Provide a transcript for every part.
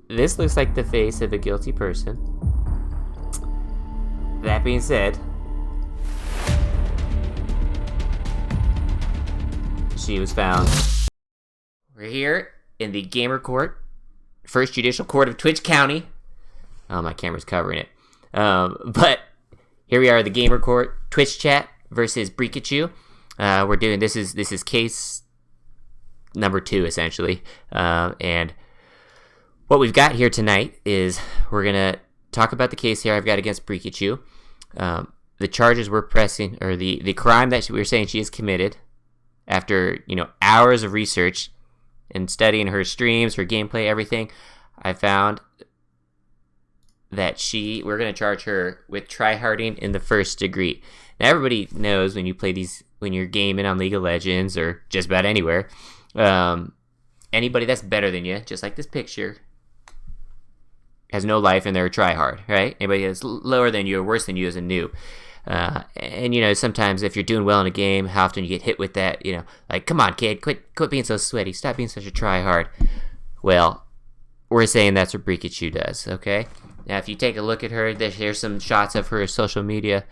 this looks like the face of a guilty person. That being said, she was found. We're here in the Gamer Court, First Judicial Court of Twitch County. Oh, my camera's covering it. But here we are, the Gamer Court, Twitch chat versus Briikachu. We're doing this is case number 2 essentially, and what we've got here tonight is we're gonna talk about the case here I've got against Briikachu. The charges we're pressing, or the crime that we were saying she has committed, after hours of research and studying her streams, her gameplay, everything. I found that we're gonna charge her with tryharding in the first degree. Now everybody knows when you're gaming on League of Legends or just about anywhere, anybody that's better than you, just like this picture, has no life and they're a tryhard, right? Anybody that's lower than you or worse than you is a noob. And sometimes if you're doing well in a game, how often you get hit with that, like, come on, kid, quit being so sweaty, stop being such a tryhard. Well, we're saying that's what Briikachu does, okay? Now, if you take a look at her, there's some shots of her social media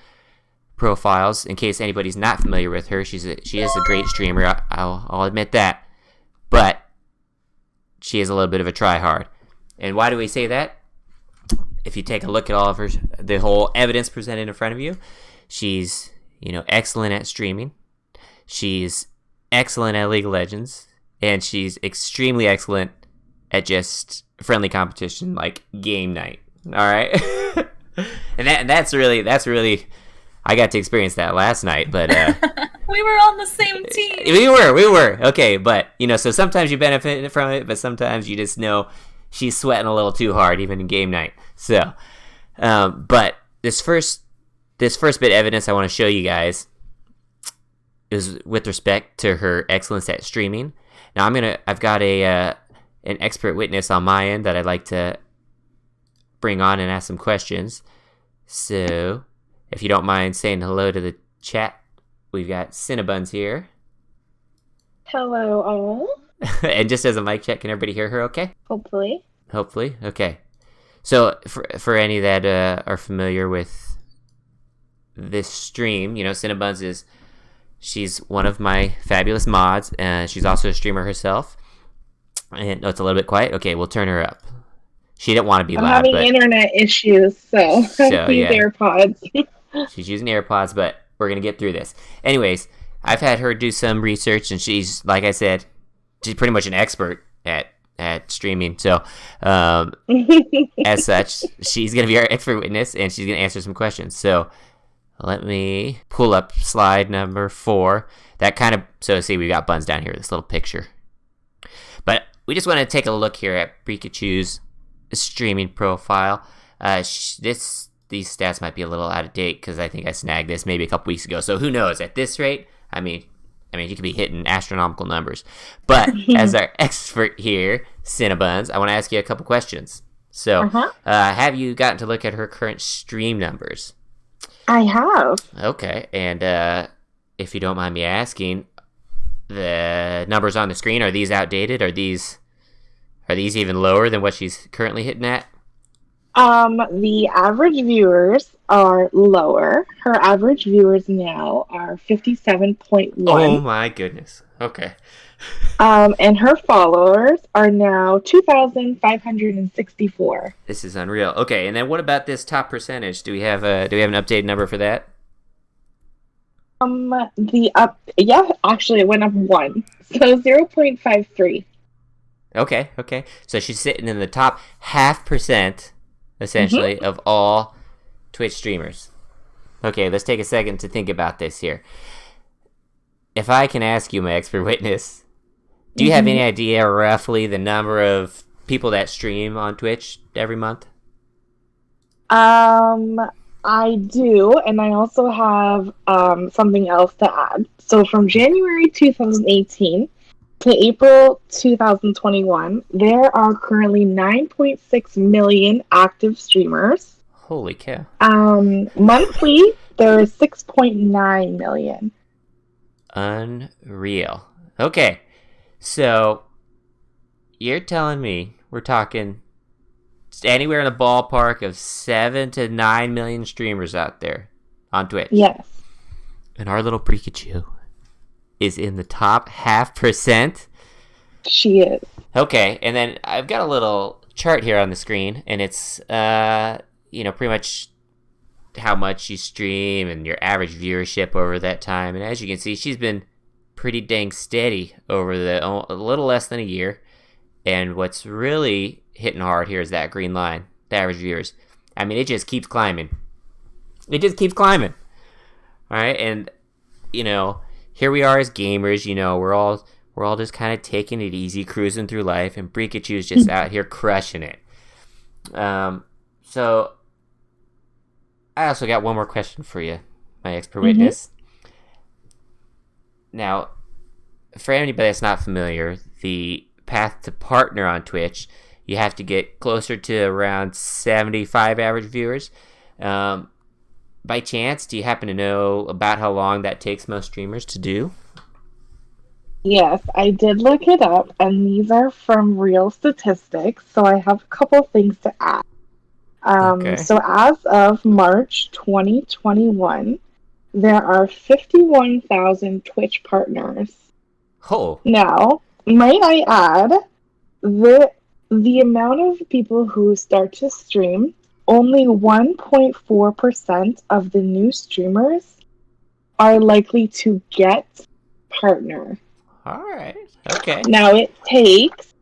profiles. In case anybody's not familiar with her, she is a great streamer. I'll admit that, but she is a little bit of a tryhard. And why do we say that? If you take a look at all of the whole evidence presented in front of you, she's excellent at streaming. She's excellent at League of Legends, and she's extremely excellent at just friendly competition like game night. All right, and that's really. I got to experience that last night, but we were on the same team. We were okay, but so sometimes you benefit from it, but sometimes you just know she's sweating a little too hard, even in game night. So, but this first bit of evidence I want to show you guys is with respect to her excellence at streaming. Now I've got an expert witness on my end that I'd like to bring on and ask some questions. So, if you don't mind saying hello to the chat, we've got Cinnabuns here. Hello, all. And just as a mic check, can everybody hear her okay? Hopefully. Okay. So, for any that are familiar with this stream, Cinnabuns she's one of my fabulous mods, and she's also a streamer herself. And it's a little bit quiet. Okay, we'll turn her up. She didn't want to be loud. I'm having internet issues, so use AirPods. She's using AirPods, but we're going to get through this. Anyways, I've had her do some research, and she's, like I said, she's pretty much an expert at streaming. So, as such, she's going to be our expert witness, and she's going to answer some questions. So, let me pull up slide number 4. So see, we got Buns down here, this little picture. But we just want to take a look here at Briikachu's streaming profile. These stats might be a little out of date because I think I snagged this maybe a couple weeks ago. So who knows? At this rate, I mean, you could be hitting astronomical numbers. But as our expert here, Cinnabuns, I want to ask you a couple questions. So, have you gotten to look at her current stream numbers? I have. Okay, and if you don't mind me asking, the numbers on the screen, are these outdated? Are these even lower than what she's currently hitting at? The average viewers are lower. Her average viewers now are 57.1. Oh my goodness. Okay. And her followers are now 2,564. This is unreal. Okay, and then what about this top percentage? Do we have an updated number for that? Actually it went up 1. So 0.53. Okay. So she's sitting in the top 0.5%, essentially, of all Twitch streamers. Okay, let's take a second to think about this here. If I can ask you, my expert witness, do you have any idea roughly the number of people that stream on Twitch every month? I do, and I also have something else to add. So from January 2018 to April 2021, there are currently 9.6 million active streamers. Holy cow. Monthly, there is 6.9 million. Unreal. Okay, so you're telling me we're talking anywhere in the ballpark of 7 to 9 million streamers out there on Twitch. Yes. And our little Briikachu is in the top 0.5%. She is. Okay, and then I've got a little chart here on the screen, and it's, pretty much how much you stream and your average viewership over that time. And as you can see, she's been pretty dang steady over a little less than a year. And what's really hitting hard here is that green line, the average viewers. I mean, it just keeps climbing. It just keeps climbing. All right, and here we are as gamers. We're all just kind of taking it easy, cruising through life, and Briikachu's just out here crushing it. So I also got one more question for you, my expert witness. Now, for anybody that's not familiar, the path to partner on Twitch, you have to get closer to around 75 average viewers. By chance, do you happen to know about how long that takes most streamers to do? Yes, I did look it up, and these are from real statistics, so I have a couple things to add. So as of March 2021, there are 51,000 Twitch partners. Oh. Now, might I add, the amount of people who start to stream, only 1.4% of the new streamers are likely to get partner. All right. Okay. Now, it takes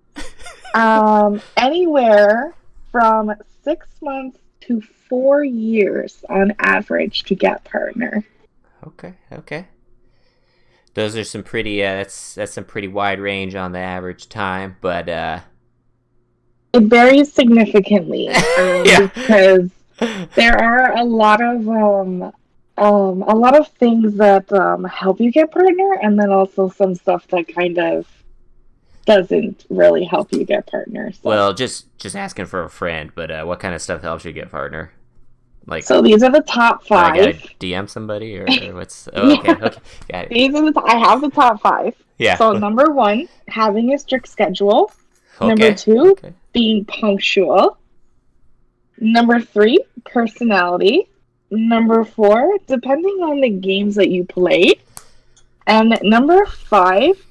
anywhere from 6 months to 4 years on average to get partner. Okay. Those are some pretty that's some pretty wide range on the average time, but it varies significantly because there are a lot of things that help you get partner, and then also some stuff that kind of doesn't really help you get partner. So. Well, just asking for a friend, but what kind of stuff helps you get partner? So these are the top 5. I gotta DM somebody or what's? Oh, okay. Got it. These are I have the top 5. Yeah. So number 1, having a strict schedule. Okay. Number 2, being punctual. Number 3, personality. Number 4, depending on the games that you played. And number 5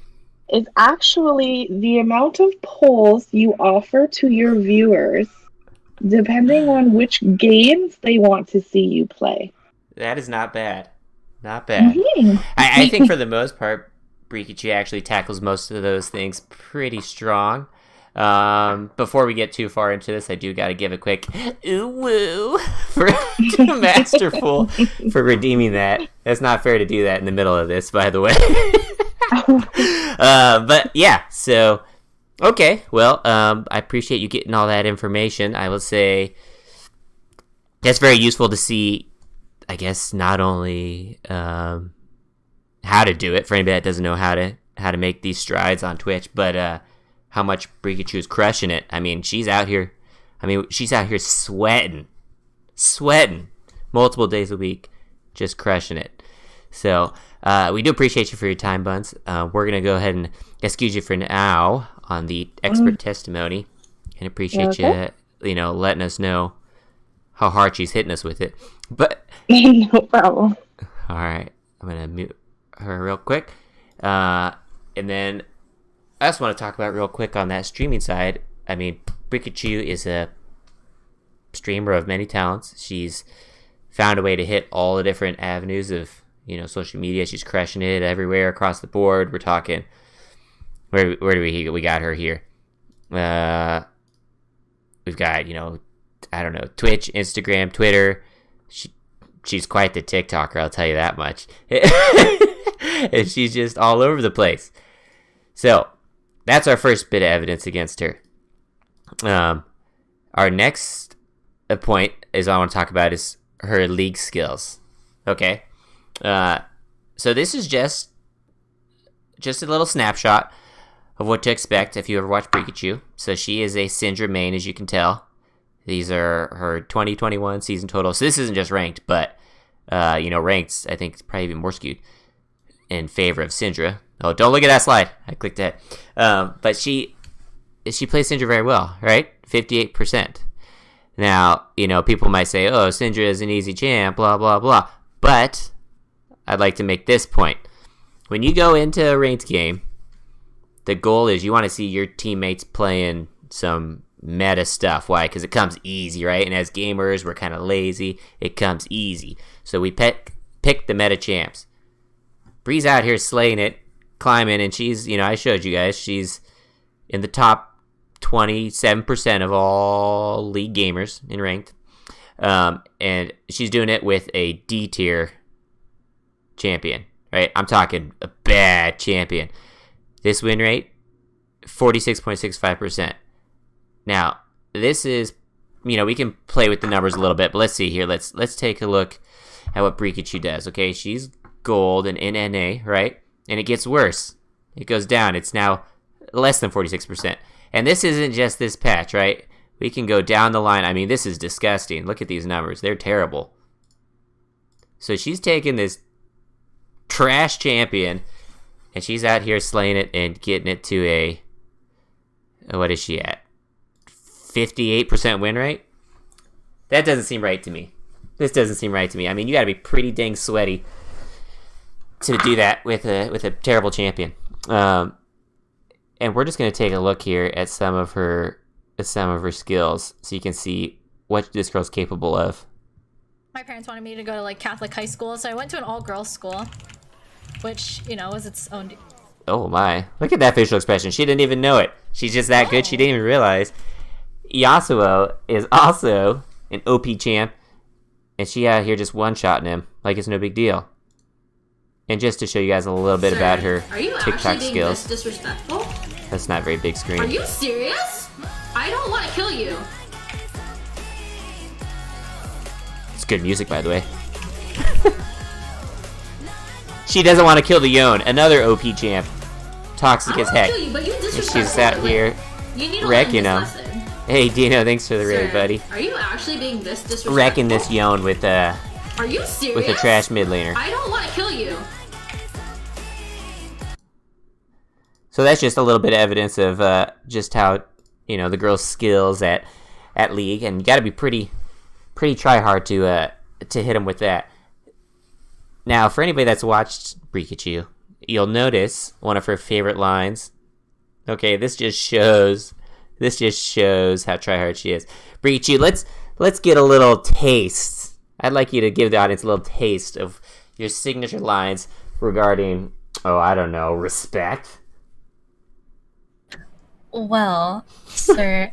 is actually the amount of polls you offer to your viewers, depending on which games they want to see you play. That is not bad. Not bad. Mm-hmm. I think for the most part, Briikachu actually tackles most of those things pretty strong. Before we get too far into this, I do got to give a quick ooh woo to Masterful for redeeming that. That's not fair to do that in the middle of this, by the way. But yeah, so okay, well, I appreciate you getting all that information. I will say that's very useful to see, I guess, not only how to do it for anybody that doesn't know how to make these strides on Twitch, but how much Briikachu is crushing it. I mean, she's out here sweating multiple days a week, just crushing it. So we do appreciate you for your time, Buns. We're gonna go ahead and excuse you for now on the expert testimony, and appreciate you letting us know how hard she's hitting us with it. But no problem. All right, I'm gonna mute her real quick, and then I just want to talk about real quick on that streaming side. I mean, Briikachu is a streamer of many talents. She's found a way to hit all the different avenues of social media. She's crushing it everywhere across the board. We're talking. Where do we got her here? We've got I don't know, Twitch, Instagram, Twitter. She's quite the TikToker, I'll tell you that much. And she's just all over the place. So that's our first bit of evidence against her. Our next point is I want to talk about is her league skills. Okay. So this is just a little snapshot of what to expect if you ever watch Briikachu. So she is a Syndra main, as you can tell. These are her 2021 season total. So this isn't just ranked, but ranked, I think, is probably even more skewed in favor of Syndra. Oh, don't look at that slide. I clicked that. But she plays Syndra very well, right? 58%. Now, people might say, oh, Syndra is an easy champ, blah, blah, blah. But I'd like to make this point. When you go into a ranked game, the goal is you want to see your teammates playing some meta stuff. Why? Because it comes easy, right? And as gamers, we're kind of lazy. It comes easy. So we pick the meta champs. Bree's out here slaying it, climbing, and she's, I showed you guys, she's in the top 27% of all league gamers in ranked. And she's doing it with a D tier champion, right? I'm talking a bad champion. This win rate, 46.65%. Now, this is, we can play with the numbers a little bit, but let's see here. Let's take a look at what Briikachu does, okay? She's gold and in NA, right? And it gets worse. It goes down. It's now less than 46%. And this isn't just this patch, right? We can go down the line. I mean, this is disgusting. Look at these numbers. They're terrible. So she's taking this trash champion, and she's out here slaying it and getting it to what is she at? 58% win rate? That doesn't seem right to me. This doesn't seem right to me. I mean, you gotta be pretty dang sweaty to do that with a terrible champion. And we're just gonna take a look here at some of her skills, so you can see what this girl's capable of. My parents wanted me to go to like Catholic high school, so I went to an all-girls school, which was its own. Oh my! Look at that facial expression. She didn't even know it. She's just that good. She didn't even realize. Yasuo is also an OP champ, and she out here just one-shotting him like it's no big deal. And just to show you guys a little bit about her TikTok skills. This disrespectful? That's not very big screen. Are you serious? I don't want to kill you. It's good music, by the way. She doesn't want to kill the Yone, another OP champ. Toxic as heck. You, but you and she's out here wrecking him. Hey Dino, thanks for the raid, buddy. Are you actually being this disrespectful? Wrecking this Yone with Are you serious? with a trash mid laner. I don't want to kill you. So that's just a little bit of evidence of just how the girl's skills at League, and you got to be pretty try hard to hit them with that. Now, for anybody that's watched Briikachu, you'll notice one of her favorite lines. Okay, this just shows how tryhard she is. Briikachu, let's get a little taste. I'd like you to give the audience a little taste of your signature lines regarding, respect. Well, sir,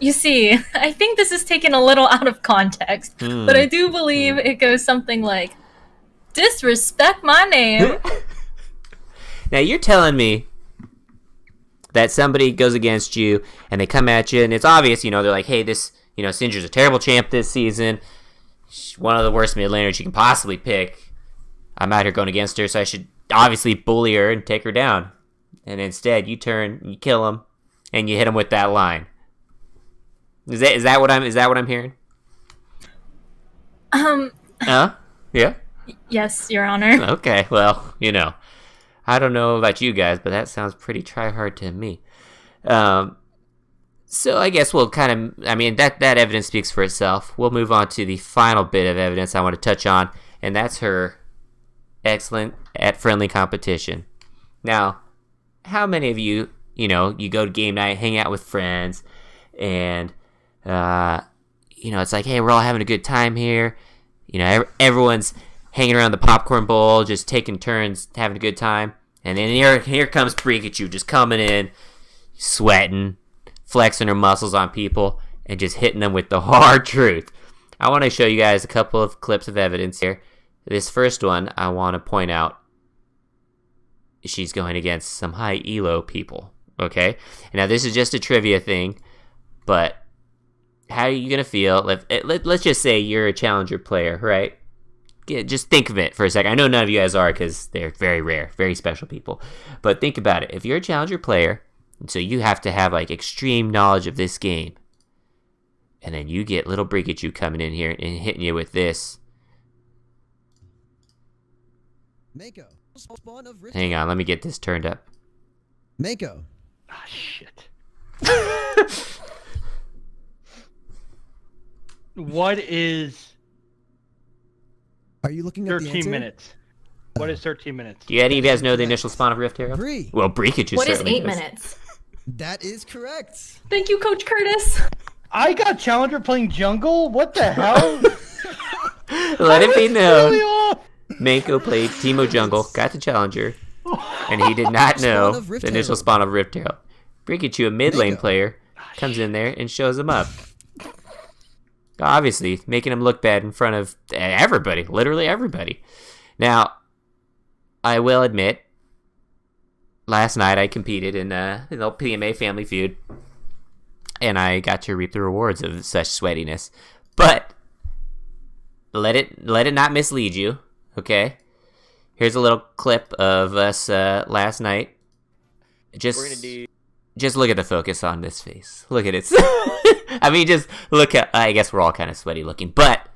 you see, I think this is taken a little out of context, but I do believe it goes something like, disrespect my name. Now, you're telling me that somebody goes against you, and they come at you, and it's obvious, they're like, hey, this, Syndra's a terrible champ this season. She's one of the worst mid laners you can possibly pick. I'm out here going against her, so I should obviously bully her and take her down. And instead, you turn, you kill him, and you hit him with that line. Is that what I'm hearing? Yeah. Yes, Your Honor. Okay, well, I don't know about you guys, but that sounds pretty try-hard to me. So I guess we'll that evidence speaks for itself. We'll move on to the final bit of evidence I want to touch on, and that's her excellent at friendly competition. Now, how many of you, you go to game night, hang out with friends, and, it's like, hey, we're all having a good time here. Everyone's hanging around the popcorn bowl, just taking turns, having a good time. And then here comes Briikachu, just coming in, sweating, flexing her muscles on people, and just hitting them with the hard truth. I want to show you guys a couple of clips of evidence here. This first one, I want to point out, she's going against some high elo people, okay? Now, this is just a trivia thing, but how are you going to feel? Let's just say you're a challenger player, right? Just think of it for a second. I know none of you guys are because they're very rare, very special people. But think about it. If you're a challenger player, so you have to have extreme knowledge of this game, and then you get little Briikachu coming in here and hitting you with this. Mako. Hang on, let me get this turned up. Mako. Ah, shit. What is Are you looking at the 13 answer? minutes? What is 13 minutes? Do any of you guys know the initial spawn of Rift Herald? Bree. Well, Briikachu What is certainly 8 does. minutes? That is correct. Thank you, Coach Curtis. I got Challenger playing jungle? What the hell? Let it be known. Really off. Manko played Teemo Jungle, got the Challenger, and he did not know Spawn of Rift the initial Herald. spawn of Rift Herald. Briikachu, a mid lane Manko. player, comes in there and shows him up. Obviously, making him look bad in front of everybody, literally everybody. Now, I will admit, last night I competed in the PMA Family Feud, and I got to reap the rewards of such sweatiness. But let it not mislead you, okay? Here's a little clip of us last night. Just look at the focus on this face. Look at it. I mean, just look at. I guess we're all kind of sweaty looking, but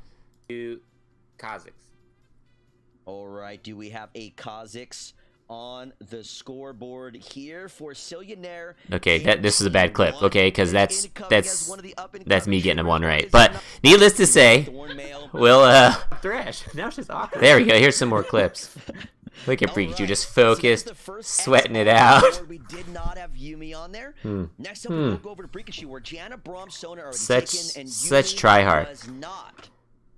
Kazakhs. All right, do we have a Kazakhs on the scoreboard here for Sillionaire? Okay, this is a bad clip. Okay, because that's me getting a one right. But needless to say, we'll thrash. Now she's awkward. There we go. Here's some more clips. Look at Briikachu, just focused, sweating it out. We did not have Yumi on there. Next up, we'll go over to Briikachu, where Gianna, Braum, Sona are Such taken, and Tryhard. Yumi was not.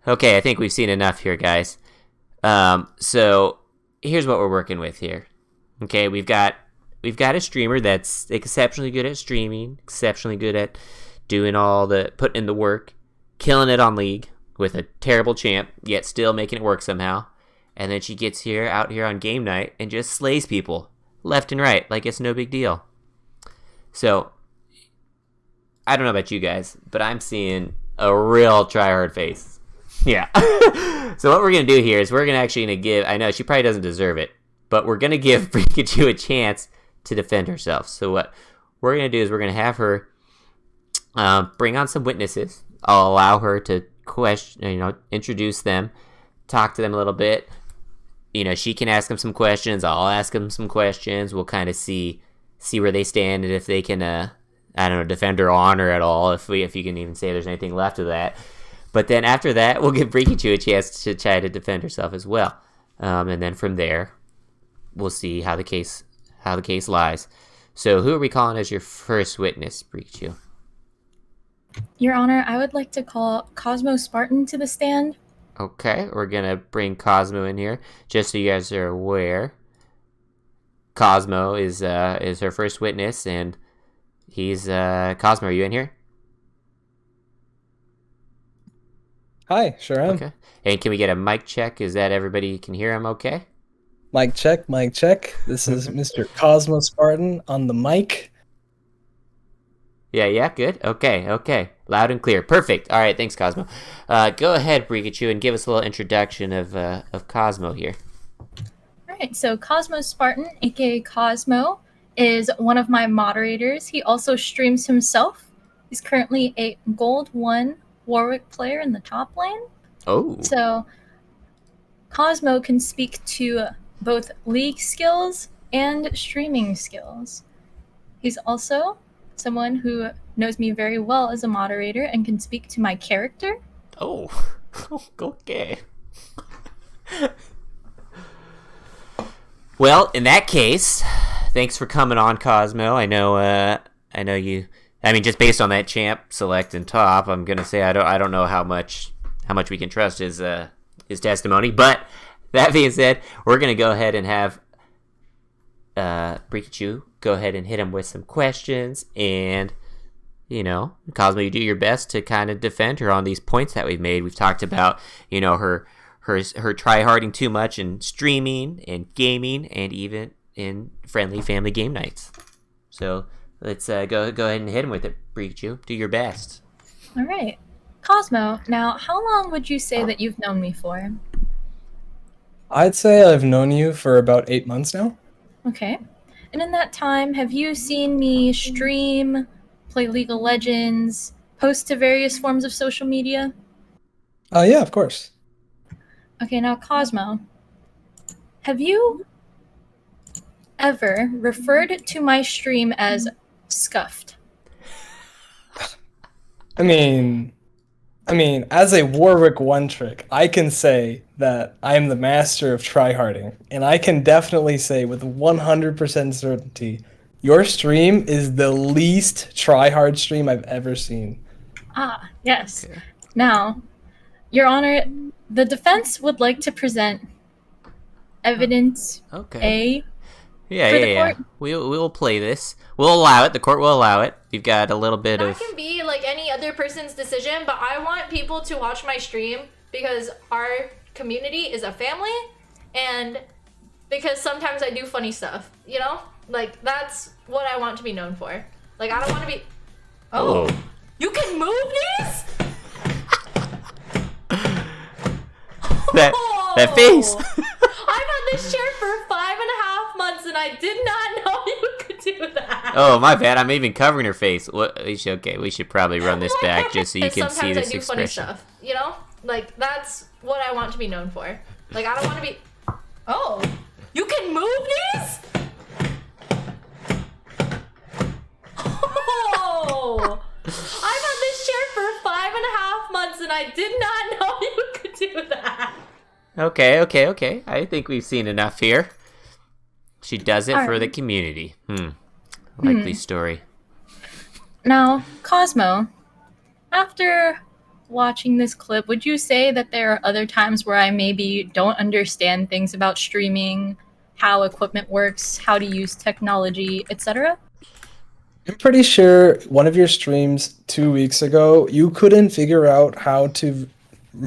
Okay, I think we've seen enough here, guys. So here's what we're working with here. Okay, we've got a streamer that's exceptionally good at streaming, exceptionally good at doing putting in the work, killing it on League with a terrible champ, yet still making it work somehow. And then she gets out here on game night and just slays people left and right like it's no big deal. So I don't know about you guys, but I'm seeing a real tryhard face. Yeah. So what we're going to do here is we're going to give, I know she probably doesn't deserve it, but we're going to give Briikachu a chance to defend herself. So what we're going to do is we're going to have her bring on some witnesses. I'll allow her to introduce them, talk to them a little bit. She can ask them some questions. I'll ask them some questions. We'll kind of see where they stand and if they can, defend her honor at all. If you can even say there's anything left of that. But then after that, we'll give Briikachu a chance to try to defend herself as well. And then from there, we'll see how the case lies. So who are we calling as your first witness, Briikachu? Your Honor, I would like to call Cosmo Spartan to the stand. Okay, we're gonna bring Cosmo in here, just so you guys are aware. Cosmo is her first witness, and he's Cosmo. Are you in here? Hi, sure am. Okay. And can we get a mic check? Is that everybody can hear him? Okay. Mic check, mic check. This is Mr. Cosmo Spartan on the mic. Yeah, good. Okay. Loud and clear. Perfect. All right, thanks, Cosmo. Go ahead, Briikachu, and give us a little introduction of Cosmo here. All right, so Cosmo Spartan, aka Cosmo, is one of my moderators. He also streams himself. He's currently a Gold 1 Warwick player in the top lane. Oh. So Cosmo can speak to both League skills and streaming skills. He's also someone who knows me very well as a moderator and can speak to my character. Oh. Okay. Well, in that case, thanks for coming on, Cosmo. I know you. I mean, just based on that champ select and top, I'm gonna say I don't know how much we can trust his testimony. But that being said, we're gonna go ahead and have Briikachu go ahead and hit him with some questions, and Cosmo, you do your best to kind of defend her on these points that we've made. We've talked about her tryharding too much in streaming and gaming, and even in friendly family game nights. So let's go ahead and hit him with it, Briikachu. Do your best. All right. Cosmo, now how long would you say that you've known me for? I'd say I've known you for about 8 months now. Okay. And in that time, have you seen me stream, play League of Legends, post to various forms of social media? Yeah, of course. Okay, now Cosmo, have you ever referred to my stream as scuffed? I mean, I mean, as a Warwick one trick, I can say that I am the master of tryharding, and I can definitely say with 100% certainty, your stream is the least tryhard stream I've ever seen. Ah, yes. Okay. Now, Your Honor, the defense would like to present evidence Okay. A. Yeah, For yeah, the yeah. court- We'll play this. We'll allow it. The court will allow it. You've got a little bit That of. can be like any other person's decision, but I want people to watch my stream because our community is a family and because sometimes I do funny stuff, you know? Like, that's what I want to be known for. Like, I don't want to be... Oh. You can move these? That face. I've had this chair for 5.5 months and I did not know you could do that. Oh, my bad. I'm even covering her face. Okay, we should probably run this back just so you can see Sometimes this I do funny expression. stuff, you know? Like, that's what I want to be known for. Like, I don't want to be... Oh, you can move these? Oh, I've had this chair for 5.5 months and I did not know you could do that. Okay. I think we've seen enough here. She does it for Alright. the community. Likely story. Now, Cosmo, after watching this clip, would you say that there are other times where I maybe don't understand things about streaming, how equipment works, how to use technology, etc.? I'm pretty sure one of your streams 2 weeks ago, you couldn't figure out how to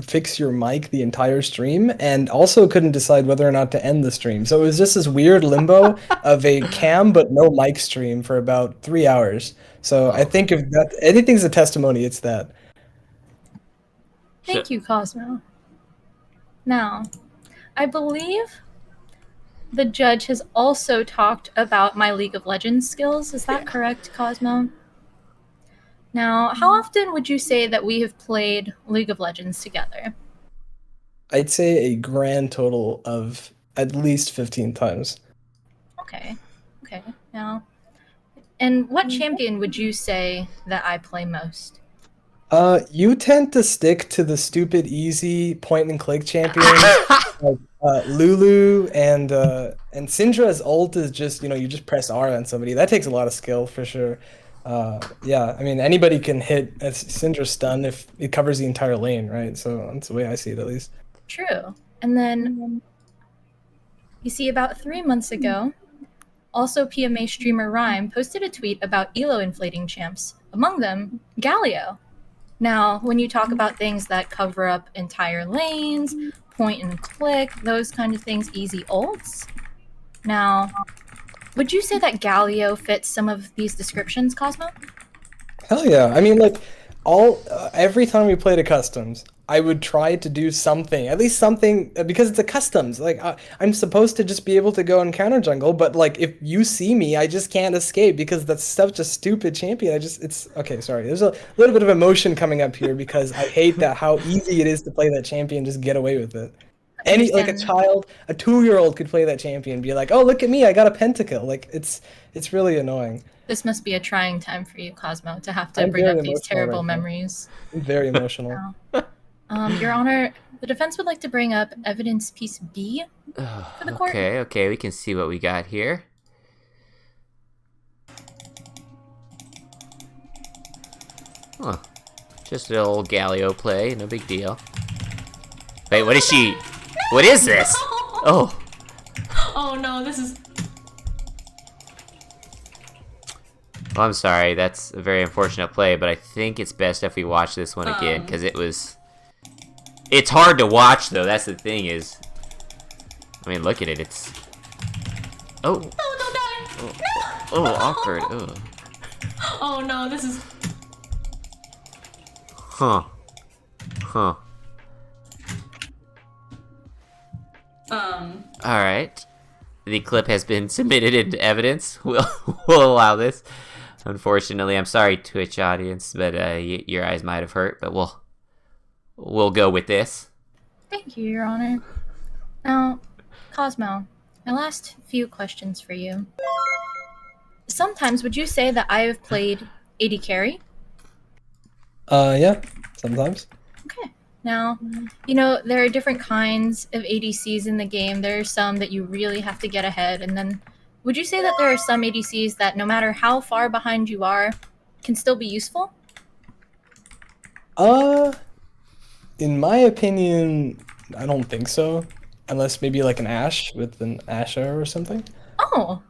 fix your mic the entire stream and also couldn't decide whether or not to end the stream. So it was just this weird limbo of a cam but no mic stream for about 3 hours. So I think if that anything's a testimony, it's that. Thank you, Cosmo. Now, I believe the judge has also talked about my League of Legends skills. Is that correct, Cosmo? Now, how often would you say that we have played League of Legends together? I'd say a grand total of at least 15 times. Okay. Now, and what champion would you say that I play most? You tend to stick to the stupid, easy point-and-click champions, like Lulu and Syndra's ult is just, you just press R on somebody. That takes a lot of skill for sure. Yeah, I mean, anybody can hit a Syndra stun if it covers the entire lane, right? So that's the way I see it, at least. True. And then, you see, about 3 months ago, also PMA streamer Rhyme posted a tweet about ELO inflating champs, among them Galio. Now, when you talk about things that cover up entire lanes, point and click, those kind of things, easy ults. Now, would you say that Galio fits some of these descriptions, Cosmo? Hell yeah. I mean, like, every time we played a customs, I would try to do something, at least something, because it's a customs. Like, I'm supposed to just be able to go and counter jungle, but, like, if you see me, I just can't escape because that's such a stupid champion. It's, okay, sorry. There's a little bit of emotion coming up here because I hate that how easy it is to play that champion, just get away with it. Like a child, a 2-year-old could play that champion and be like, oh, look at me, I got a pentakill. Like, it's really annoying. This must be a trying time for you, Cosmo, to have to I'm bring very up these emotional terrible right now. memories. I'm very emotional. Your Honor, the defense would like to bring up evidence piece B for the court. Okay, we can see what we got here. Huh. Just an old Galio play, no big deal. Wait, what is she? What is this? Oh. Oh no, this is... Well, I'm sorry, that's a very unfortunate play, but I think it's best if we watch this one again, because it's hard to watch, though, that's the thing is... I mean, look at it, it's... Oh! No, don't die! Oh, awkward, oh. Oh no, this is... Huh. Alright. The clip has been submitted into evidence. We'll allow this. Unfortunately, I'm sorry, Twitch audience, but your eyes might have hurt, but we'll go with this. Thank you, Your Honor. Now, Cosmo, my last few questions for you. Sometimes would you say that I have played AD carry? Yeah, sometimes. Now, you know, there are different kinds of ADCs in the game. There are some that you really have to get ahead, and then would you say that there are some ADCs that no matter how far behind you are, can still be useful? In my opinion, I don't think so. Unless maybe like an Ashe with an Ashe arrow or something. Oh,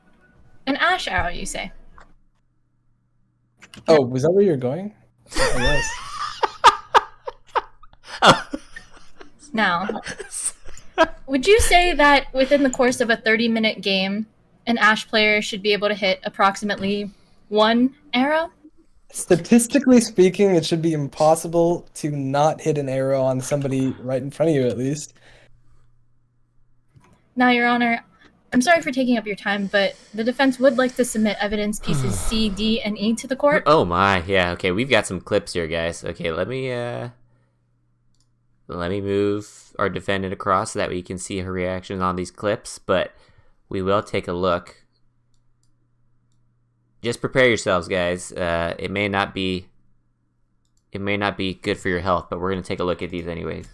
an Ashe arrow, you say? Oh, was that where you're going? I guess. Now, would you say that within the course of a 30-minute game, an Ashe player should be able to hit approximately 1 arrow? Statistically speaking, it should be impossible to not hit an arrow on somebody right in front of you, at least. Now, Your Honor, I'm sorry for taking up your time, but the defense would like to submit evidence pieces C, D, and E to the court. Oh my, yeah, okay, we've got some clips here, guys. Okay, let me move our defendant across so that we can see her reaction on these clips, but we will take a look. Just prepare yourselves, guys. It may not be good for your health, but we're gonna take a look at these anyways.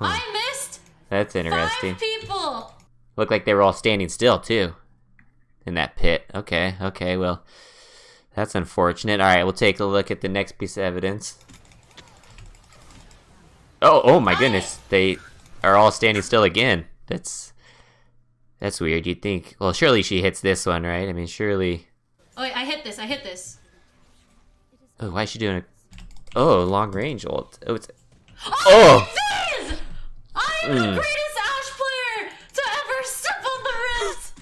I missed That's interesting. 5 people. Looked like they were all standing still too, in that pit. Okay, well, that's unfortunate. All right, we'll take a look at the next piece of evidence. Oh my goodness, they are all standing still again. That's weird. You'd think, well, surely she hits this one, right? I mean, surely. Oh wait, I hit this. Oh, why is she doing a? Oh, long range ult. Oh, it's. Oh. Fizz! I am the greatest Ashe player to ever step on the wrist.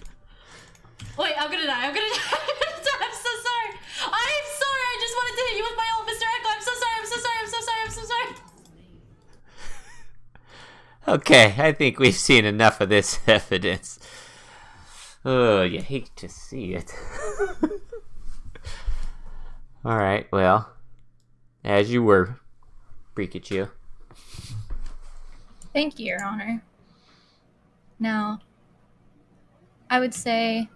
Wait, I'm gonna die. I'm so sorry. I'm sorry. I just wanted to hit you with my ult, Mr. Echo. I'm so sorry. Okay, I think we've seen enough of this evidence. Oh, you hate to see it. Alright, well, as you were, Briikachu. Thank you, Your Honor. Now, I would say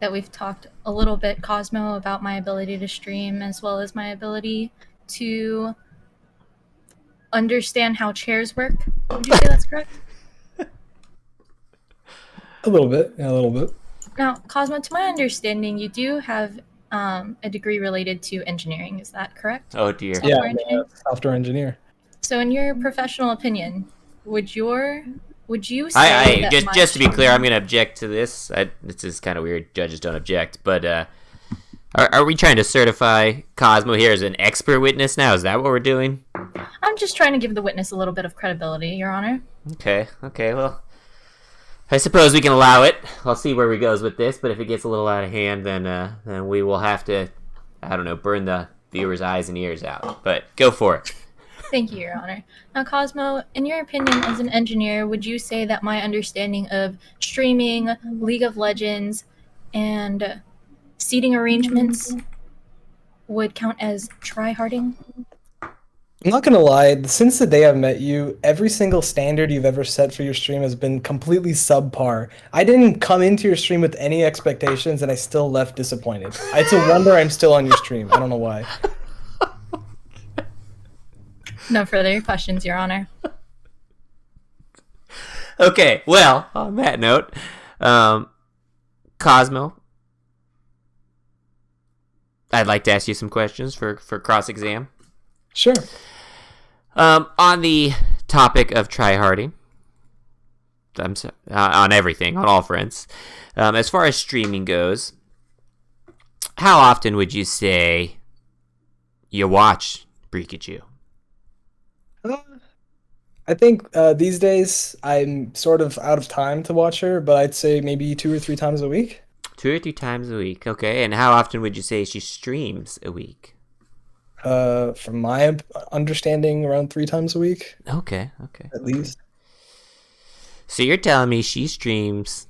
that we've talked a little bit, Cosmo, about my ability to stream as well as my ability to understand how chairs work. Would you say that's correct? A little bit, yeah, a little bit. Now, Cosmo, to my understanding, you do have a degree related to engineering. Is that correct? Oh dear. Software Yeah, engineering? software engineer. So, in your professional opinion, would you say I that my just to be clear, I'm gonna object to this. This is kind of weird. Judges don't object, but are we trying to certify Cosmo here as an expert witness now? Is that what we're doing? I'm just trying to give the witness a little bit of credibility, Your Honor. Okay, well, I suppose we can allow it. I'll see where we goes with this, but if it gets a little out of hand, then we will have to, I don't know, burn the viewers' eyes and ears out. But go for it. Thank you, Your Honor. Now, Cosmo, in your opinion as an engineer, would you say that my understanding of streaming, League of Legends, and seating arrangements would count as tryharding? I'm not gonna lie, since the day I've met you, every single standard you've ever set for your stream has been completely subpar. I didn't come into your stream with any expectations and I still left disappointed. It's a wonder I'm still on your stream. I don't know why. No further questions, Your Honor. Okay, well, on that note, Cosmo, I'd like to ask you some questions for cross-exam. Sure. On the topic of tryharding, on everything, on all fronts, as far as streaming goes, how often would you say you watch Briikachu? I think these days I'm sort of out of time to watch her, but I'd say maybe 2 or 3 times a week. 2 or 3 times a week, okay. And how often would you say she streams a week? From my understanding, around 3 times a week. Okay. At least. So you're telling me she streams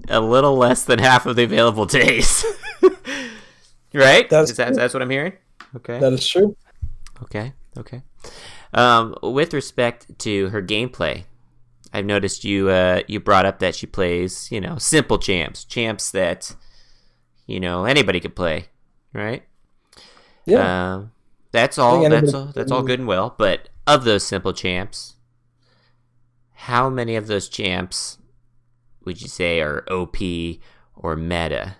a little less than half of the available days, right? That's what I'm hearing. Okay. That is true. Okay. With respect to her gameplay, I've noticed you brought up that she plays, simple champs that, anybody could play, right? Yeah. That's all. I think That's anybody all. That's all good and well. But of those simple champs, how many of those champs would you say are OP or meta?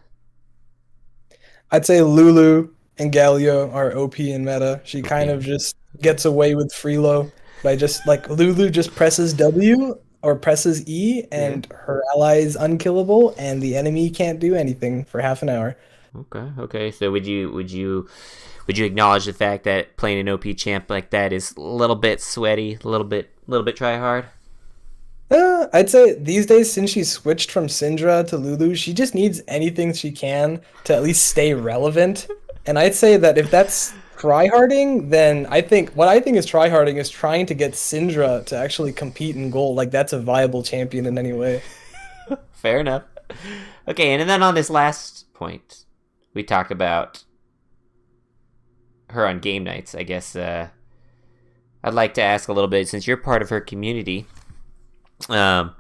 I'd say Lulu and Galio are OP and meta. She kind of just gets away with freelo by just Lulu just presses W or presses E and her ally is unkillable and the enemy can't do anything for half an hour. Okay. So would you acknowledge the fact that playing an OP champ like that is a little bit sweaty, a little bit try hard? I'd say these days, since she switched from Syndra to Lulu, she just needs anything she can to at least stay relevant. And I'd say that if that's tryharding, then what I think is tryharding is trying to get Syndra to actually compete in gold. Like, that's a viable champion in any way. Fair enough. Okay, and then on this last point, we talk about her on game nights. I guess I'd like to ask a little bit, since you're part of her community. I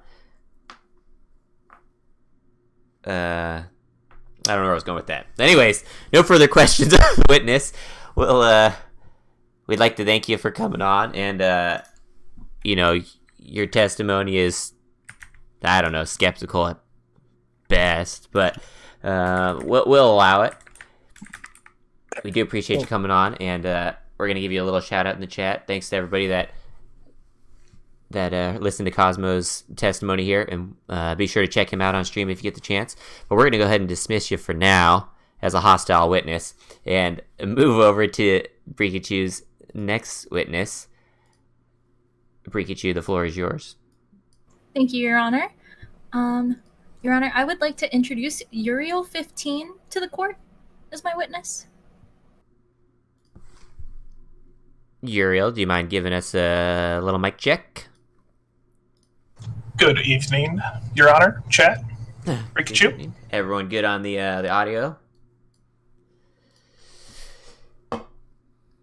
don't know where I was going with that. Anyways, no further questions of the witness. Well, we'd like to thank you for coming on, and your testimony is, I don't know, skeptical at best, but we'll allow it. We do appreciate you coming on, and we're gonna give you a little shout out in the chat. Thanks to everybody that listened to Cosmo's testimony here, and be sure to check him out on stream if you get the chance. But we're gonna go ahead and dismiss you for now as a hostile witness and move over to Briikachu's next witness. Briikachu, the floor is yours. Thank you, Your Honor. Your Honor, I would like to introduce Uriel 15 to the court as my witness. Uriel, do you mind giving us a little mic check? Good evening, Your Honor. Chat. Briikachu. Everyone good on the audio?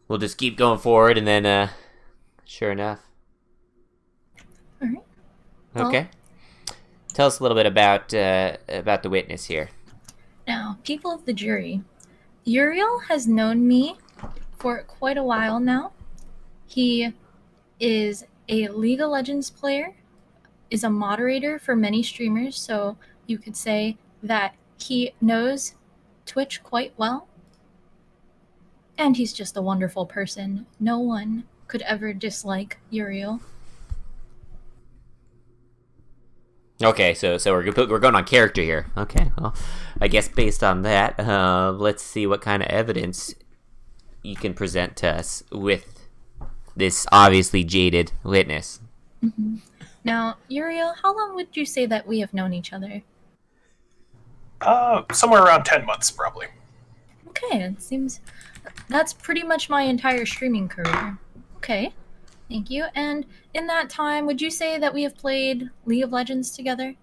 We'll just keep going forward, and then, sure enough. All right. Okay. Tell us a little bit about the witness here. Now, people of the jury, Uriel has known me for quite a while now. He is a League of Legends player, is a moderator for many streamers, so you could say that he knows Twitch quite well. And he's just a wonderful person. No one could ever dislike Uriel. Okay, so we're going on character here. Okay, well, I guess based on that, let's see what kind of evidence you can present to us with this obviously jaded witness. Mm-hmm. Now, Uriel, how long would you say that we have known each other? Somewhere around 10 months, probably. Okay, it seems that's pretty much my entire streaming career. Okay, thank you. And in that time, would you say that we have played League of Legends together?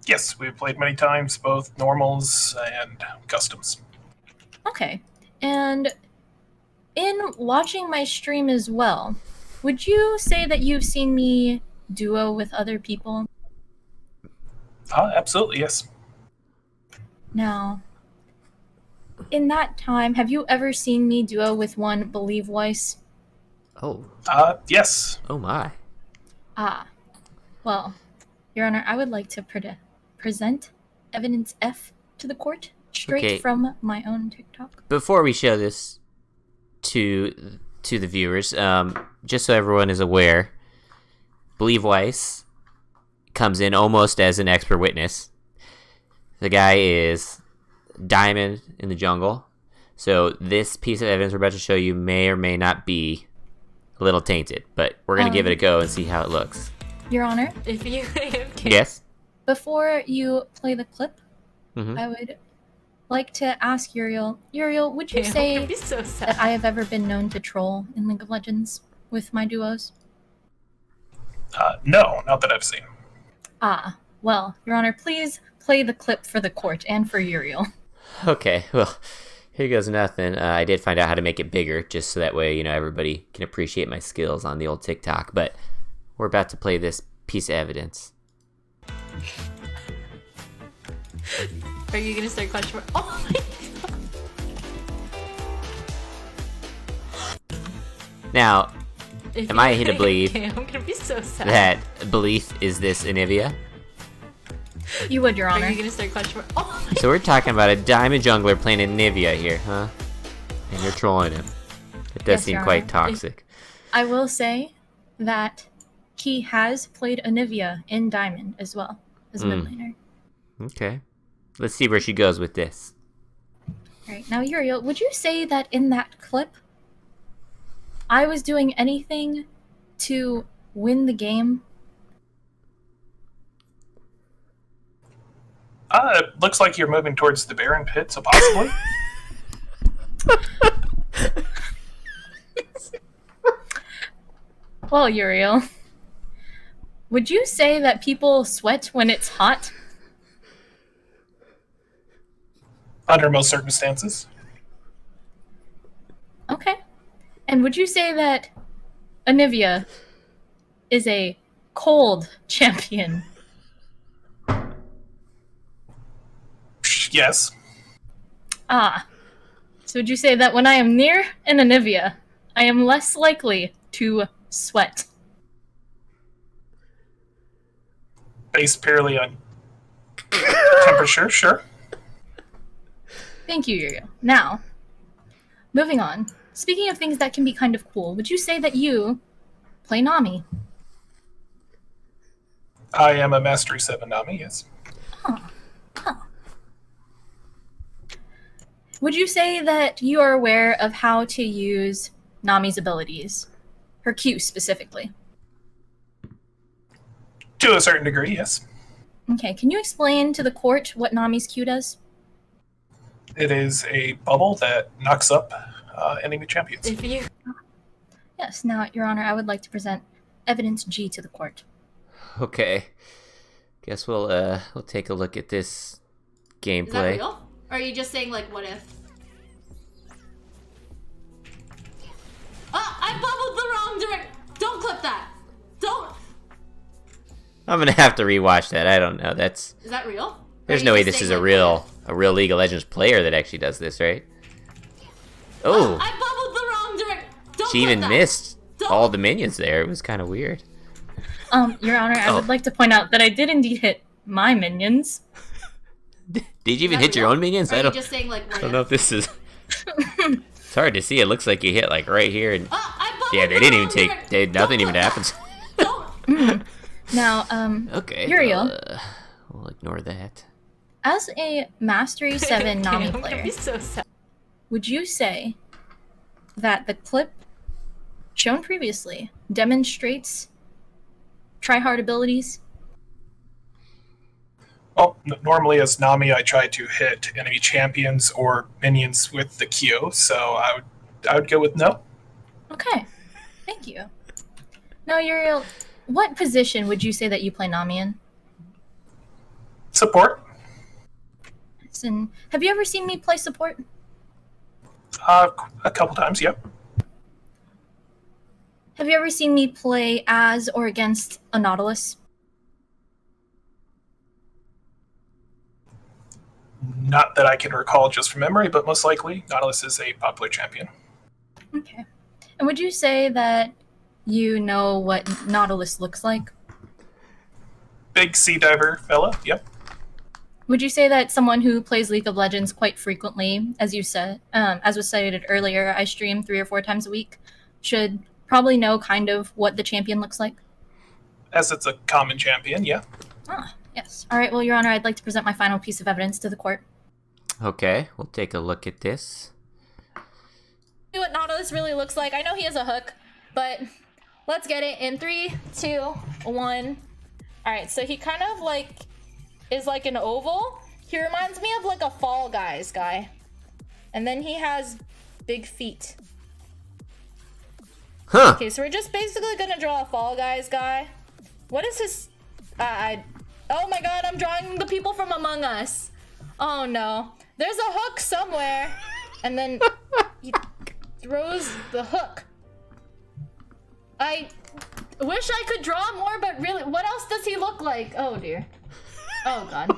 Yes, we've played many times, both normals and customs. Okay, and in watching my stream as well, would you say that you've seen me duo with other people? Absolutely, yes. Now, in that time, have you ever seen me duo with one Believe Weiss? Oh. Yes. Oh my. Well, Your Honor, I would like to present evidence F to the court, straight from my own TikTok. Before we show this to the viewers, just so everyone is aware, Believe Weiss comes in almost as an expert witness. The guy is diamond in the jungle, so this piece of evidence we're about to show you may or may not be a little tainted, but we're going to give it a go and see how it looks. Your Honor, If you Yes? before you play the clip, Mm-hmm. I would like to ask Uriel, would you I'm say gonna be so that sad. I have ever been known to troll in League of Legends with my duos? No, not that I've seen. Well, Your Honor, please play the clip for the court and for Uriel. Okay, well, here goes nothing. I did find out how to make it bigger, just so that way, everybody can appreciate my skills on the old TikTok, but we're about to play this piece of evidence. Are you gonna start question mark? Oh my god. Now, If am you I to play believe the game, I'm gonna be so sad. that belief is this Anivia? You would, Your Are Honor. you gonna start question mark? Oh my So we're talking about a diamond jungler playing Anivia here, huh? And you're trolling him. It does Yes, seem Your quite Honor. toxic. I will say that he has played Anivia in Diamond as well as a mid laner. Okay. Let's see where she goes with this. Alright, now Uriel, would you say that in that clip I was doing anything to win the game? It looks like you're moving towards the Baron pit, so possibly. Well, Uriel, would you say that people sweat when it's hot? Under most circumstances. Okay. And would you say that Anivia is a cold champion? Yes. Ah. So would you say that when I am near an Anivia, I am less likely to sweat? Based purely on temperature, sure. Thank you, Uriel. Now, moving on. Speaking of things that can be kind of cool, would you say that you play Nami? I am a Mastery 7 Nami, yes. Would you say that you are aware of how to use Nami's abilities? Her Q specifically. To a certain degree, yes. Okay, can you explain to the court what Nami's Q does? It is a bubble that knocks up enemy champions. If you Yes, now, Your Honor, I would like to present evidence G to the court. Okay. Guess we'll take a look at this is that gameplay. real? Or are you just saying like what if? I bubbled the wrong direct. Don't clip that. Don't. I'm gonna have to rewatch that. I don't know. That's Is that real? Or there's are no you way just this is saying, a like, what real League of Legends player that actually does this, right? if? Oh, I bubbled the wrong direct. Don't she clip even that. missed Don't. all the minions there. It was kind of weird. Your Honor, I Oh. would like to point out that I did indeed hit my minions. Did you even Is that hit your real? own minions? Or are I you don't. just saying like what I don't know if this is. It's hard to see. It looks like you hit like right here, and I bubbled yeah, they the didn't even wrong take. direct. They nothing Don't even clip happens. that. Don't. Now, Okay. Uriel. We'll ignore that. as a Mastery 7 Nami I'm gonna player, be so sad. would you say that the clip shown previously demonstrates Tryhard abilities? Well, normally as Nami, I try to hit enemy champions or minions with the Q, so I would go with no. Okay, thank you. Now, Uriel, what position would you say that you play Nami in? Support. And have you ever seen me play support? A couple times, yep. Have you ever seen me play as or against a Nautilus? Not that I can recall just from memory, but most likely Nautilus is a popular champion. Okay. And would you say that you know what Nautilus looks like? Big sea diver fella, yep. Would you say that someone who plays League of Legends quite frequently, as you said, as was cited earlier, I stream 3 or 4 times a week, should probably know kind of what the champion looks like? As it's a common champion, yeah. Ah, yes. All right, well, Your Honor, I'd like to present my final piece of evidence to the court. Okay, we'll take a look at this. What Nautilus really looks like. I know he has a hook, but let's get it in 3, 2, 1. All right, so he kind of like is like an oval. He reminds me of like a Fall Guys guy, and then he has big feet. Huh. Okay, so we're just basically gonna draw a Fall Guys guy. What is his? Oh my God, I'm drawing the people from Among Us. Oh no, there's a hook somewhere, and then he throws the hook. I wish I could draw more, but really, what else does he look like? Oh dear. Oh God.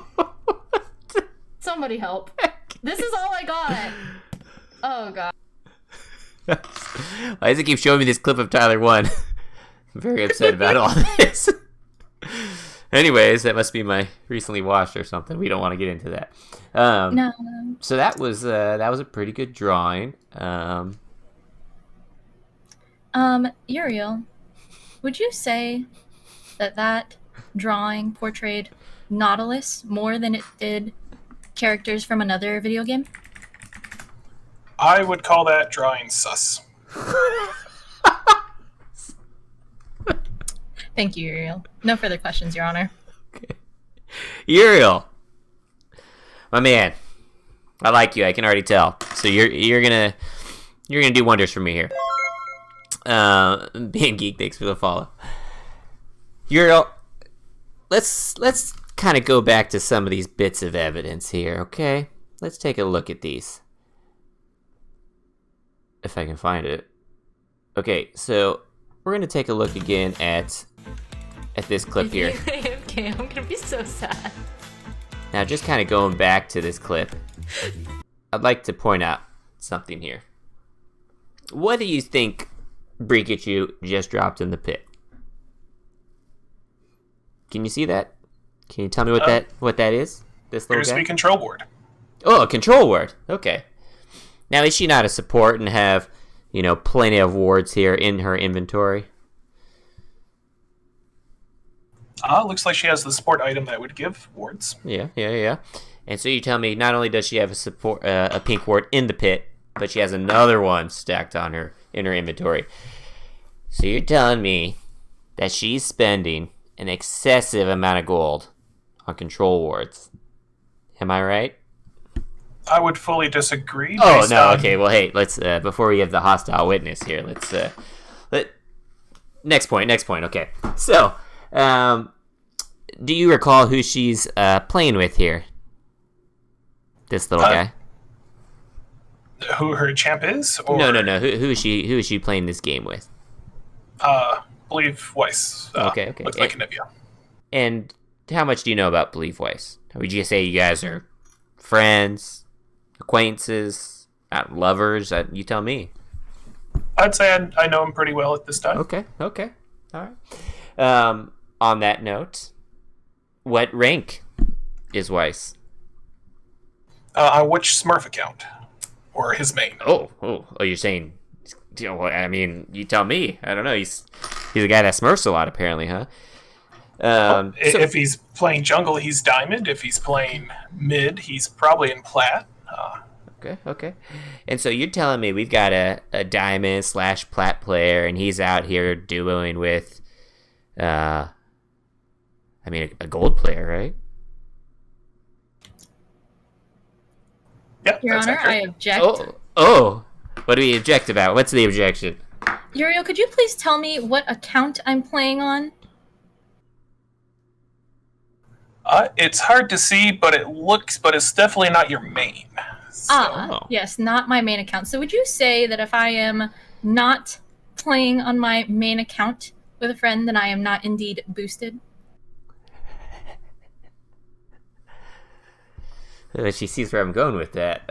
So Somebody help. This is all I got. Oh god. Why does it keep showing me this clip of Tyler 1? I'm very upset about all this. Anyways, that must be my recently watched or something. We don't want to get into that. No. So that was a pretty good drawing. Uriel, would you say that drawing portrayed Nautilus more than it did characters from another video game? I would call that drawing sus. Thank you, Uriel. No further questions, Your Honor. Okay. Uriel, my man, I like you. I can already tell. So you're gonna do wonders for me here. Being Geek, thanks for the follow. Uriel, let's kind of go back to some of these bits of evidence here, okay? Let's take a look at these. If I can find it. Okay, so we're gonna take a look again at this clip here. Okay, I'm gonna be so sad. Now, just kind of going back to this clip, I'd like to point out something here. What do you think Briikachu just dropped in the pit? Can you see that? Can you tell me what that is? This little Appears to guy? be control board. Oh, a control word. Okay. Now, is she not a support and have, plenty of wards here in her inventory? Looks like she has the support item that would give wards. Yeah. And so you tell me, not only does she have a pink ward in the pit, but she has another one stacked on her in her inventory. So you're telling me that she's spending an excessive amount of gold on control wards. Am I right? I would fully disagree. Oh no. Okay. Well, hey, let's before we have the hostile witness here, let's next point. Okay. So, do you recall who she's playing with here? This little guy. Who her champ is? Or, No. Who is she playing this game with? Believe Weiss. Okay. Looks like Anivia. And how much do you know about Believe Weiss? Would you say you guys are friends, acquaintances, lovers? You tell me. I'd say I know him pretty well at this time. Okay. All right. On that note, what rank is Weiss? On which Smurf account? Or his main? Oh, you're saying... I mean, you tell me. I don't know. He's a guy that smurfs a lot, apparently, huh? If he's playing jungle, he's diamond. If he's playing mid, he's probably in plat. Okay. And so you're telling me we've got a diamond / plat player, and he's out here duoing with, a gold player, right? Yeah, Your that's Honor, accurate. I object. Oh. What do we object about? What's the objection? Uriel, could you please tell me what account I'm playing on? It's hard to see, but it's definitely not your main. So. Yes, not my main account. So would you say that if I am not playing on my main account with a friend, then I am not indeed boosted? She sees where I'm going with that.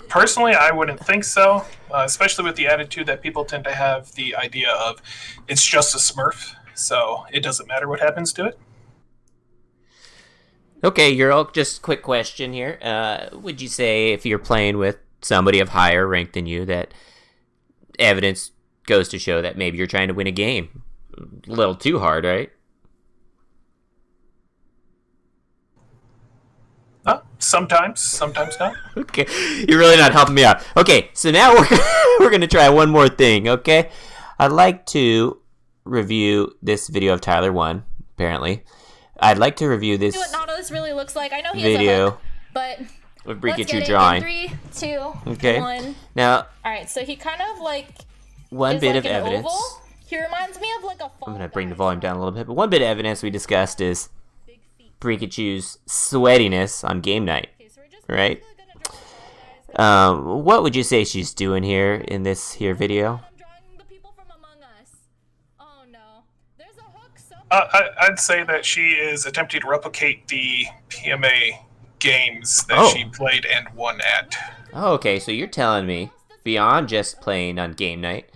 Personally, I wouldn't think so, especially with the attitude that people tend to have, the idea of it's just a Smurf, so it doesn't matter what happens to it. Okay, Ural, just quick question here. Would you say if you're playing with somebody of higher rank than you, that evidence goes to show that maybe you're trying to win a game? A little too hard, right? Sometimes not. Okay, you're really not helping me out. Okay, so now we're gonna try one more thing. Okay, I'd like to review this video of Tyler 1. Apparently, I'd like to review this. See what Nautilus really looks like. I know he video has a hook, but with let's get Briikachu it drawing. in 3, 2, Okay. 1. Now, All right, so he kind of one is bit like of an evidence. oval. He reminds me of a I'm fall gonna bring the guy. volume down a little bit, but one bit of evidence we discussed is Briikachu's sweatiness on game night. Okay, so we're just Right. basically gonna draw the fall guys. What would you say she's doing here in this here video? I'm drawing the people from Among Us. Oh no, there's a hook somewhere. I'd say that she is attempting to replicate the PMA games that she played and won at. Oh, okay, so you're telling me, beyond just playing on game night,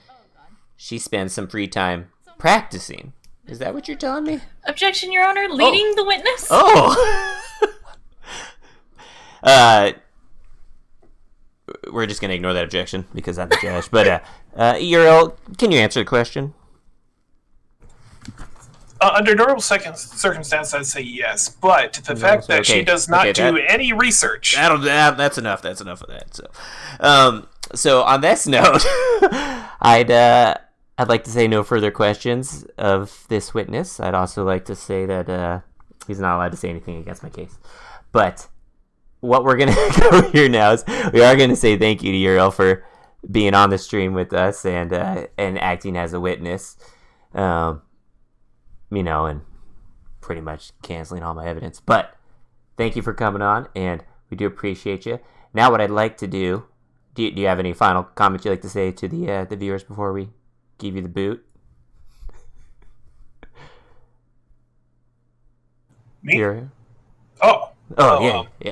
she spends some free time practicing. Is that what you're telling me? Objection, Your Honor. Leading the witness. Oh! We're just going to ignore that objection because I'm the judge. But, Uriel, can you answer the question? Under normal circumstances, I'd say yes, but the fact that she does not do any research. That's enough. That's enough of that. So on this note, I'd like to say no further questions of this witness. I'd also like to say that he's not allowed to say anything against my case. But what we're gonna go here now is we are gonna say thank you to Uriel for being on the stream with us and acting as a witness. And pretty much canceling all my evidence. But thank you for coming on, and we do appreciate you. Now, what I'd like to do you have any final comments you'd like to say to the viewers before we give you the boot? Me? Here. Yeah.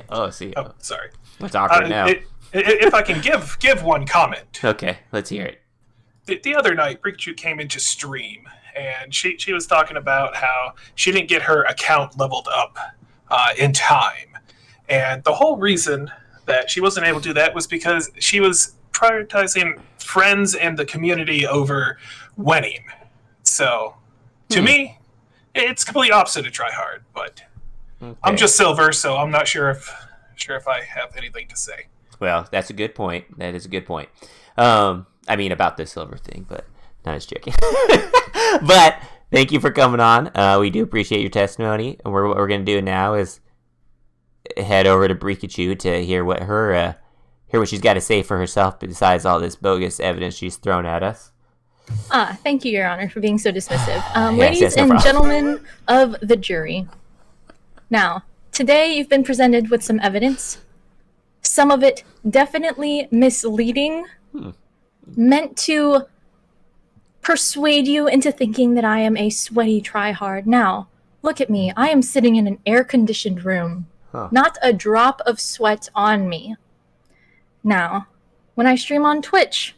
Oh, see. Oh, sorry. What's awkward now? If I can give one comment. Okay, let's hear it. The other night, Briikachu came into stream, and she was talking about how she didn't get her account leveled up in time. And the whole reason that she wasn't able to do that was because she was prioritizing friends and the community over winning. So, to me, it's completely opposite of Tryhard, but I'm just silver, so I'm not sure if I have anything to say. Well, that's a good point. That is a good point. About the silver thing, but not as joking. But thank you for coming on. We do appreciate your testimony. And what we're going to do now is head over to Briikachu to hear what what she's got to say for herself besides all this bogus evidence she's thrown at us. Thank you, Your Honor, for being so dismissive. Yes, Ladies no and problem. gentlemen of the jury. Now, today you've been presented with some evidence. Some of it definitely misleading, meant to persuade you into thinking that I am a sweaty tryhard. Now, look at me. I am sitting in an air-conditioned room. Not a drop of sweat on me. Now, when I stream on Twitch,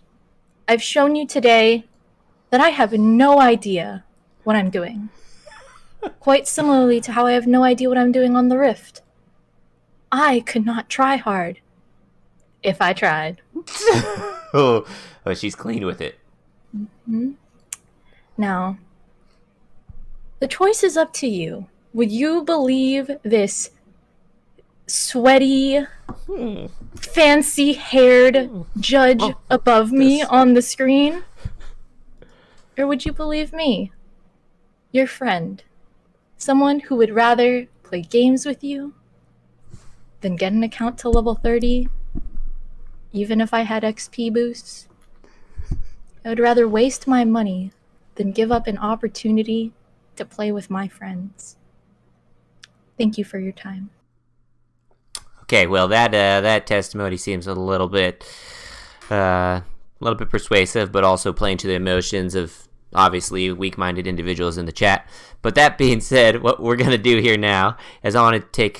I've shown you today that I have no idea what I'm doing. Quite similarly to how I have no idea what I'm doing on the Rift. I could not try hard if I tried. Oh, she's clean with it. Now, the choice is up to you. Would you believe this sweaty, fancy-haired judge above me on the screen? Or would you believe me, your friend? Someone who would rather play games with you than get an account to level 30, even if I had XP boosts? I would rather waste my money than give up an opportunity to play with my friends. Thank you for your time. Okay, well that testimony seems a little bit persuasive, but also playing to the emotions of obviously weak-minded individuals in the chat. But that being said, what we're gonna do here now is I want to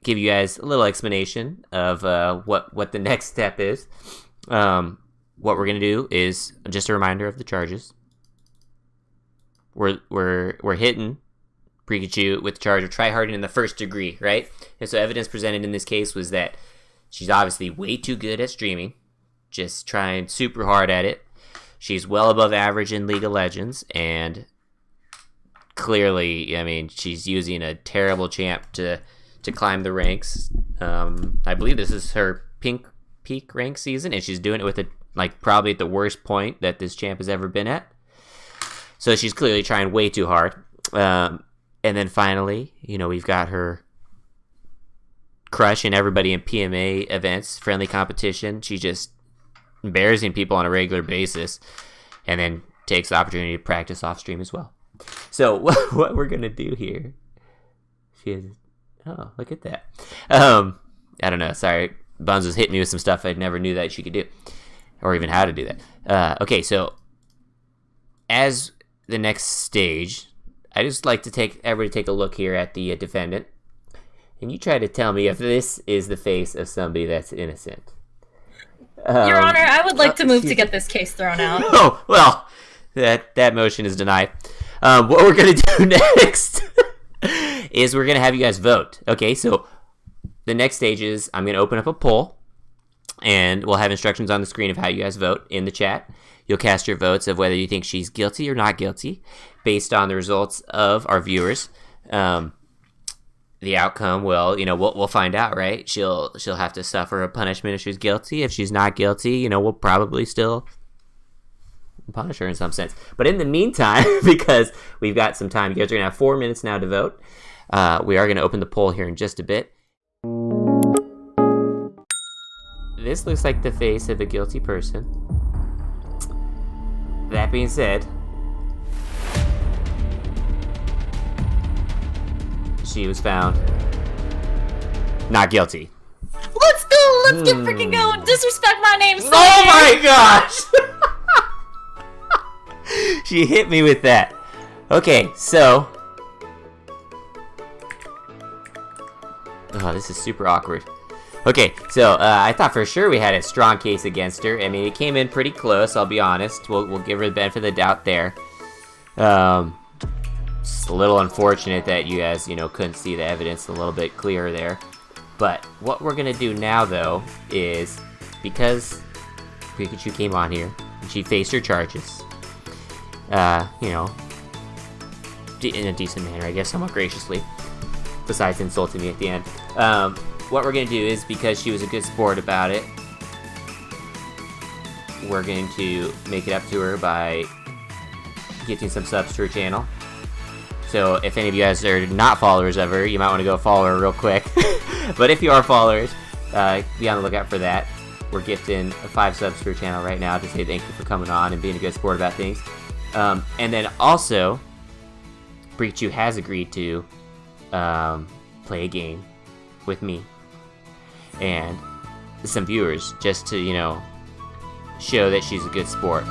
give you guys a little explanation of what the next step is. What we're gonna do is just a reminder of the charges. We're hitting Briikachu with the charge of tryharding in the first degree, right? And so evidence presented in this case was that she's obviously way too good at streaming, just trying super hard at it. She's well above average in League of Legends, and clearly, she's using a terrible champ to climb the ranks. I believe this is her peak rank season, and she's doing it with probably at the worst point that this champ has ever been at. So she's clearly trying way too hard. And then finally, we've got her crushing everybody in PMA events, friendly competition. She's just embarrassing people on a regular basis, and then takes the opportunity to practice off stream as well. So what we're gonna do here, look at that. I don't know. Sorry, Buns was hitting me with some stuff I never knew that she could do, or even how to do that. Okay, so as the next stage, I just like to everybody take a look here at the defendant, and you try to tell me if this is the face of somebody that's innocent. Your Honor, I would like to move to get this case thrown out. Oh, well, that motion is denied. What we're going to do next is we're going to have you guys vote. Okay, so the next stage is I'm going to open up a poll, and we'll have instructions on the screen of how you guys vote in the chat. You'll cast your votes of whether you think she's guilty or not guilty based on the results of our viewers. The outcome, well, we'll find out, right? She'll have to suffer a punishment if she's guilty. If she's not guilty, we'll probably still punish her in some sense. But in the meantime, because we've got some time, you guys are going to have 4 minutes now to vote. We are going to open the poll here in just a bit. This looks like the face of a guilty person. That being said, she was found not guilty. Let's go! Let's get freaking going! Disrespect my name, sir! Oh my gosh! She hit me with that. Okay, so... Oh, this is super awkward. Okay, so I thought for sure we had a strong case against her. I mean, it came in pretty close, I'll be honest. We'll give her the benefit of the doubt there. It's a little unfortunate that you guys, couldn't see the evidence a little bit clearer there. But what we're going to do now, though, is because Briikachu came on here, and she faced her charges, in a decent manner, I guess, somewhat graciously, besides insulting me at the end. What we're going to do is, because she was a good sport about it, we're going to make it up to her by gifting some subs to her channel. So if any of you guys are not followers of her, you might want to go follow her real quick. But if you are followers, be on the lookout for that. We're gifting 5 subs to her channel right now to say thank you for coming on and being a good sport about things. And then also, Briikachu has agreed to play a game with me and some viewers just to, show that she's a good sport.